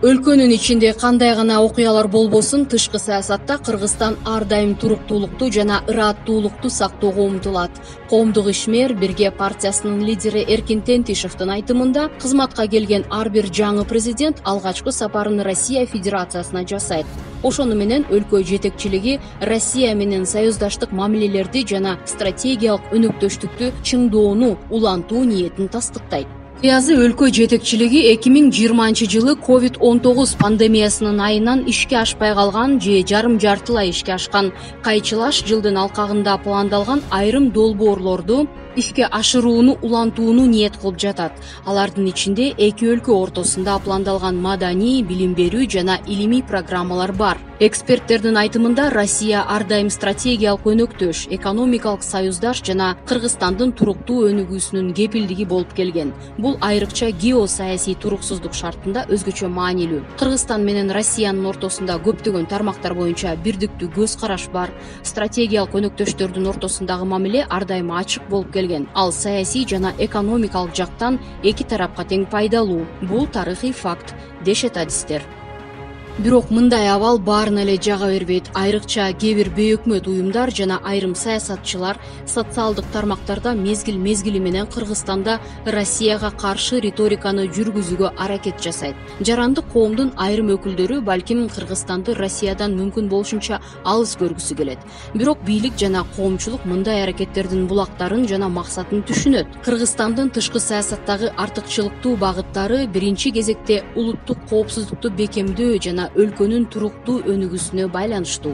Өлкөнүн ичинде кандай гана окуялар болбосун, тышкы саясатта Кыргызстан ар дайым туруктуулукту жана ыраттуулукту сактоого умтулат. Коомдук ишмер Бирге партиясынын лидери Эркин Тентишевдин айтымында, кызматка келген ар бир жаңы президент алгачкы сапарын Россия Федерациясына жасайт. Ошону менен өлкө жетекчилиги Россия менен союздаштык мамилелерди жана стратегиялык өнөктөштүктү чыңдоону улантуу ниетин тастыктайт. Кыязы өлкө жетекчилиги 2020-жылы COVID-19 пандемиясынын айынан ишке ашпай калган же жарым-жартылай ишке ашкан кайчылаш жылдын алкагында пландалган айрым долбоорлорду ишке ашырууну улантууну ниет кылып жатат. Алардын ичинде эки өлкө ортосунда пландалган маданий, билим берүү жана илимий программалар бар. Эксперттердин айтымында Россия ар дайым стратегиялык өнөктөш, экономикалык союздаш жана Кыргызстандын туруктуу өнүгүүсүнүн кепилдиги болуп келген. Бул айрыкча геосаясий туруксуздук шартында өзгөчө маанилүү. Кыргызстан менен Россиянын ортосунда көптөгөн тармактар боюнча бирдиктүү көз караш бар. Стратегиялык өнөктөштөрдүн ортосундагы мамиле ар дайым ачык болуп келген. Ал саясий жана экономикалык жактан эки тарапка тең пайдалуу. Бул тарыхый факт, дешет адистер. Бирок мындай абал баарына эле жага бербейт. Айрыкча кээ бир бейөкмөт уюмдар жана айрым саясатчылар социалдык тармактарда мезгили менен Кыргызстанда Россияга каршы риториканы жүргүзүүгө аракет жасайт. Жарандык коомдун айрым өкүлдөрү балким Кыргызстанды Россиядан мүмкүн болушунча алыс көргүсү келет. Бирок бийлик жана коомчулук мындай аракеттердин булактарын жана максатын түшүнөт. Кыргызстандын тышкы саясаттагы артыкчылыктуу багыттары биринчи кезекте улуттук коопсуздукту бекемдөө жана өлкөнүн туруктуу өнүгүүсүнө байланыштуу.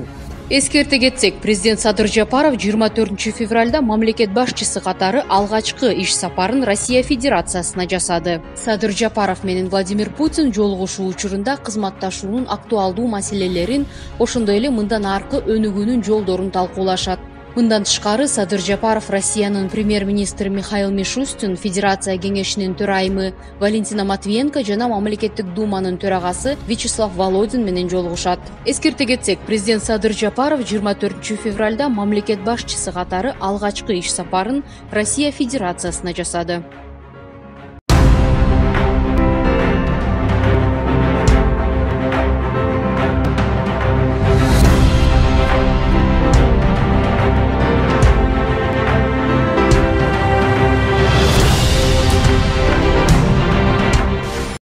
Эскерте кетсек, президент Садыр Жапаров 24 февралда мамлекет башчысы катары алгачкы иш сапарын Россия Федерациясына жасады. Садыр Жапаров менен Владимир Путин жолугушуу учурунда кызматташуунун актуалдуу маселелерин, ошондой эле мындан аркы өнүгүүнүн жолдорун талкуулашат. Мындан тышкары Садыр Жапаров Россиянын премьер-министри Михаил Мишустин, Федерация кеңешинин төрайымы Валентина Матвиенко жана мамлекеттик думанын төрагасы Вячеслав Володин менен жолугушат. Эскерте кетсек, президент Садыр Жапаров 24 февралда мамлекет башчысы катары алгачкы иш сапарын Россия Федерациясына жасады.